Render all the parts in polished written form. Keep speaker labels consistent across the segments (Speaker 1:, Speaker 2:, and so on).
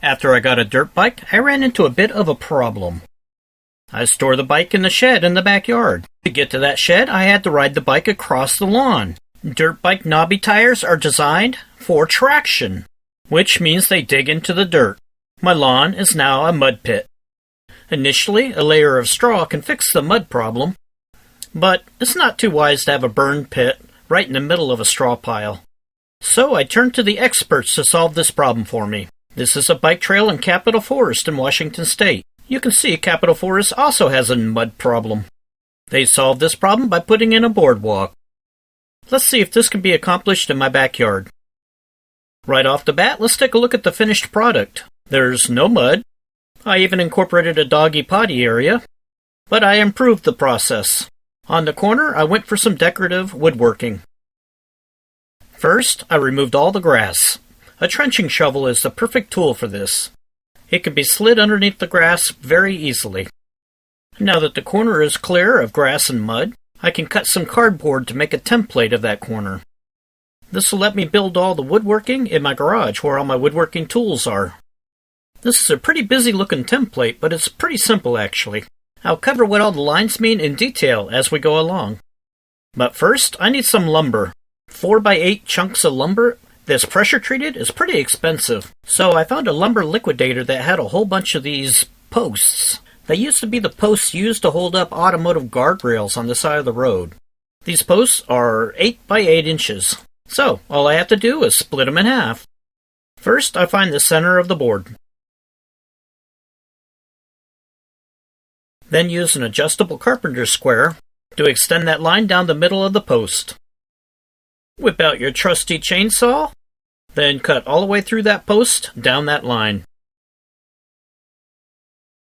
Speaker 1: After I got a dirt bike, I ran into a bit of a problem. I store the bike in the shed in the backyard. To get to that shed, I had to ride the bike across the lawn. Dirt bike knobby tires are designed for traction, which means they dig into the dirt. My lawn is now a mud pit. Initially, a layer of straw can fix the mud problem, but it's not too wise to have a burn pit right in the middle of a straw pile. So I turned to the experts to solve this problem for me. This is a bike trail in Capitol Forest in Washington State. You can see Capitol Forest also has a mud problem. They solved this problem by putting in a boardwalk. Let's see if this can be accomplished in my backyard. Right off the bat, let's take a look at the finished product. There's no mud. I even incorporated a doggy potty area, but I improved the process. On the corner, I went for some decorative woodworking. First, I removed all the grass. A trenching shovel is the perfect tool for this. It can be slid underneath the grass very easily. Now that the corner is clear of grass and mud, I can cut some cardboard to make a template of that corner. This will let me build all the woodworking in my garage where all my woodworking tools are. This is a pretty busy looking template, but it's pretty simple actually. I'll cover what all the lines mean in detail as we go along. But first, I need some lumber. 4x8 chunks of lumber that's pressure treated is pretty expensive. So I found a lumber liquidator that had a whole bunch of these posts. They used to be the posts used to hold up automotive guardrails on the side of the road. These posts are 8x8 inches. So all I have to do is split them in half. First, I find the center of the board. Then use an adjustable carpenter's square to extend that line down the middle of the post. Whip out your trusty chainsaw, then cut all the way through that post down that line.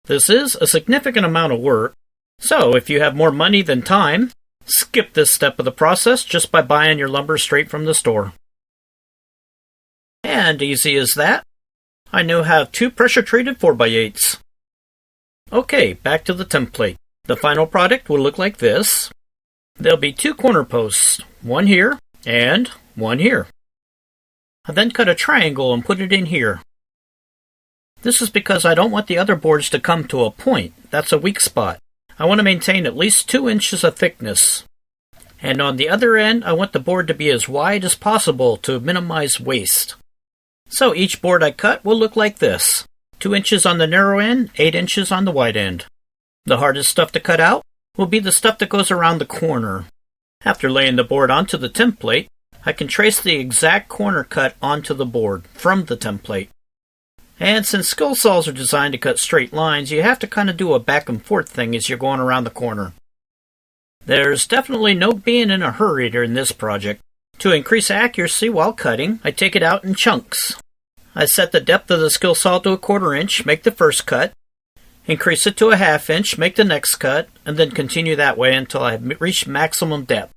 Speaker 1: This is a significant amount of work, so if you have more money than time, skip this step of the process just by buying your lumber straight from the store. And easy as that, I now have 2 pressure-treated 4x8s. Okay, back to the template. The final product will look like this. There'll be 2 corner posts, one here and one here. I then cut a triangle and put it in here. This is because I don't want the other boards to come to a point. That's a weak spot. I want to maintain at least 2 inches of thickness. And on the other end, I want the board to be as wide as possible to minimize waste. So each board I cut will look like this. 2 inches on the narrow end, 8 inches on the wide end. The hardest stuff to cut out will be the stuff that goes around the corner. After laying the board onto the template, I can trace the exact corner cut onto the board from the template. And since skill saws are designed to cut straight lines, you have to kind of do a back and forth thing as you're going around the corner. There's definitely no being in a hurry during this project. To increase accuracy while cutting, I take it out in chunks. I set the depth of the skill saw to 1/4 inch, make the first cut, increase it to 1/2 inch, make the next cut, and then continue that way until I have reached maximum depth.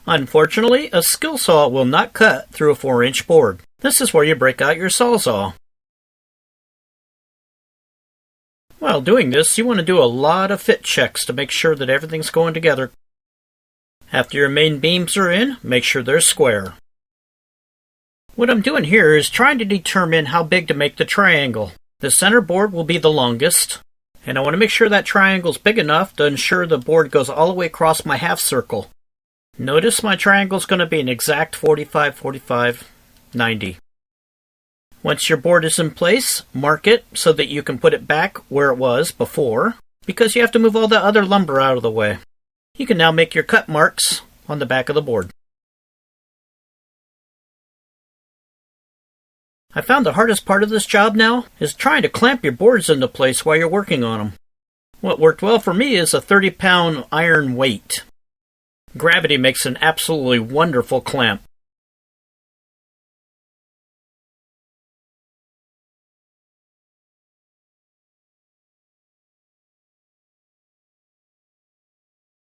Speaker 1: Unfortunately, a skill saw will not cut through a 4-inch board. This is where you break out your sawzall. While doing this, you want to do a lot of fit checks to make sure that everything's going together. After your main beams are in, make sure they're square. What I'm doing here is trying to determine how big to make the triangle. The center board will be the longest, and I want to make sure that triangle's big enough to ensure the board goes all the way across my half circle. Notice my triangle's going to be an exact 45, 45, 90. Once your board is in place, mark it so that you can put it back where it was before, because you have to move all the other lumber out of the way. You can now make your cut marks on the back of the board. I found the hardest part of this job now is trying to clamp your boards into place while you're working on them. What worked well for me is a 30-pound iron weight. Gravity makes an absolutely wonderful clamp.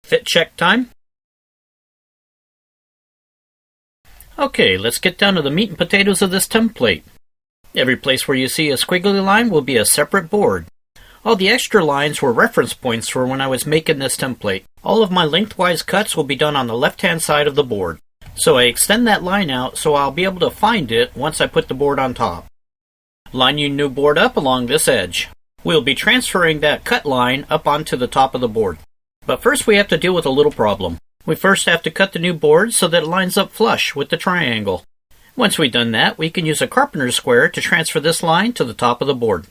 Speaker 1: Fit check time. Okay, let's get down to the meat and potatoes of this template. Every place where you see a squiggly line will be a separate board. All the extra lines were reference points for when I was making this template. All of my lengthwise cuts will be done on the left-hand side of the board. So I extend that line out so I'll be able to find it once I put the board on top. Line your new board up along this edge. We'll be transferring that cut line up onto the top of the board. But first we have to deal with a little problem. We first have to cut the new board so that it lines up flush with the triangle. Once we've done that, we can use a carpenter's square to transfer this line to the top of the board.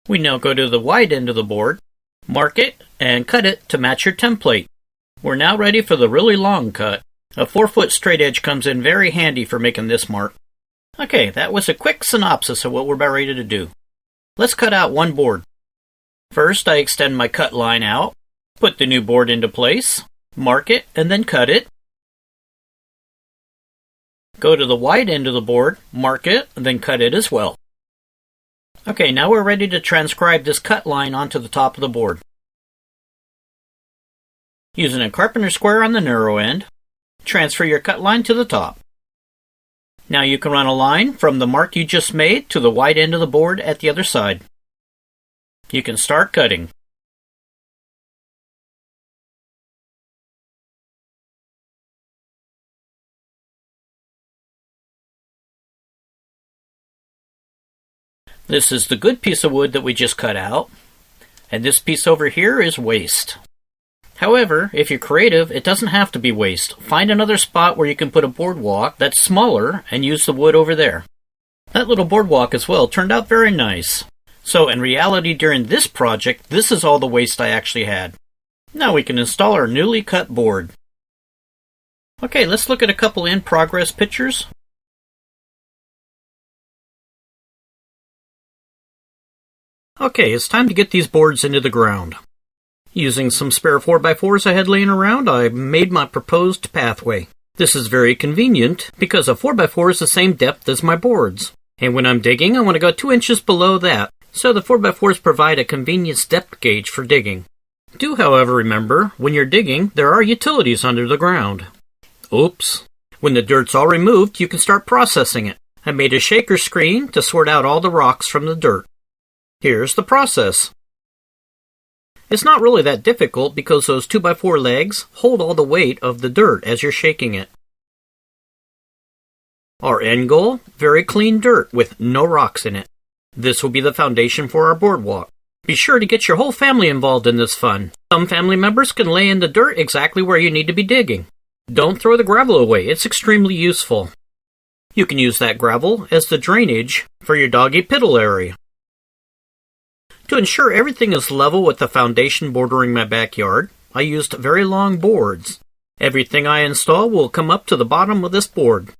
Speaker 1: We now go to the wide end of the board, mark it, and cut it to match your template. We're now ready for the really long cut. A 4-foot straight edge comes in very handy for making this mark. Okay, that was a quick synopsis of what we're about ready to do. Let's cut out one board. First, I extend my cut line out, put the new board into place, mark it, and then cut it. Go to the wide end of the board, mark it, and then cut it as well. Okay, now we're ready to transcribe this cut line onto the top of the board. Using a carpenter's square on the narrow end, transfer your cut line to the top. Now you can run a line from the mark you just made to the wide end of the board at the other side. You can start cutting. This is the good piece of wood that we just cut out, and this piece over here is waste. However, if you're creative, it doesn't have to be waste. Find another spot where you can put a boardwalk that's smaller and use the wood over there. That little boardwalk as well turned out very nice. So in reality, during this project, this is all the waste I actually had. Now we can install our newly cut board. Okay, let's look at a couple in-progress pictures. Okay, it's time to get these boards into the ground. Using some spare 4x4s I had laying around, I made my proposed pathway. This is very convenient because a 4x4 is the same depth as my boards. And when I'm digging, I want to go 2 inches below that, so the 4x4s provide a convenience depth gauge for digging. Do, however, remember, when you're digging, there are utilities under the ground. Oops. When the dirt's all removed, you can start processing it. I made a shaker screen to sort out all the rocks from the dirt. Here's the process. It's not really that difficult because those 2x4 legs hold all the weight of the dirt as you're shaking it. Our end goal, very clean dirt with no rocks in it. This will be the foundation for our boardwalk. Be sure to get your whole family involved in this fun. Some family members can lay in the dirt exactly where you need to be digging. Don't throw the gravel away, it's extremely useful. You can use that gravel as the drainage for your doggy piddle area. To ensure everything is level with the foundation bordering my backyard, I used very long boards. Everything I install will come up to the bottom of this board.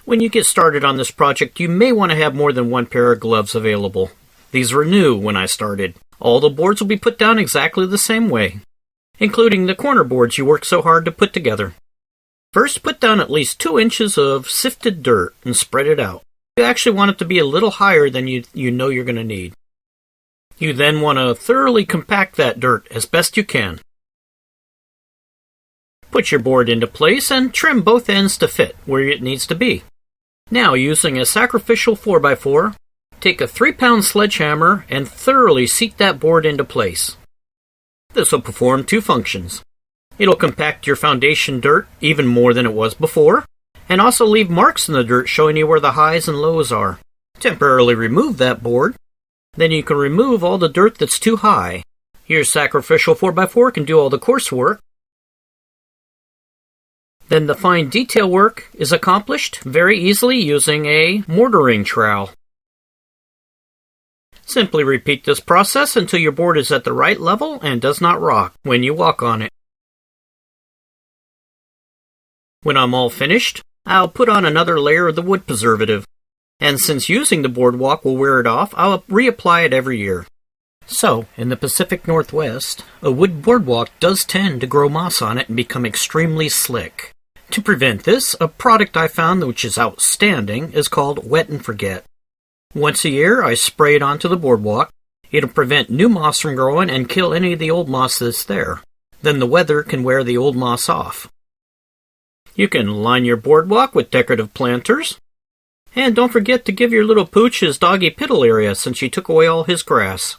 Speaker 1: When you get started on this project, you may want to have more than one pair of gloves available. These were new when I started. All the boards will be put down exactly the same way, including the corner boards you worked so hard to put together. First, put down at least 2 inches of sifted dirt and spread it out. You actually want it to be a little higher than you know you're going to need. You then want to thoroughly compact that dirt as best you can. Put your board into place and trim both ends to fit where it needs to be. Now, using a sacrificial 4x4, take a 3-pound sledgehammer and thoroughly seat that board into place. This will perform 2 functions. It'll compact your foundation dirt even more than it was before, and also leave marks in the dirt showing you where the highs and lows are. Temporarily remove that board, then you can remove all the dirt that's too high. Your sacrificial 4x4 can do all the coarse work. Then the fine detail work is accomplished very easily using a mortaring trowel. Simply repeat this process until your board is at the right level and does not rock when you walk on it. When I'm all finished, I'll put on another layer of the wood preservative, and since using the boardwalk will wear it off, I'll reapply it every year. So, in the Pacific Northwest, a wood boardwalk does tend to grow moss on it and become extremely slick. To prevent this, a product I found which is outstanding is called Wet and Forget. Once a year, I spray it onto the boardwalk. It'll prevent new moss from growing and kill any of the old moss that's there. Then the weather can wear the old moss off. You can line your boardwalk with decorative planters. And don't forget to give your little pooch his doggy piddle area since you took away all his grass.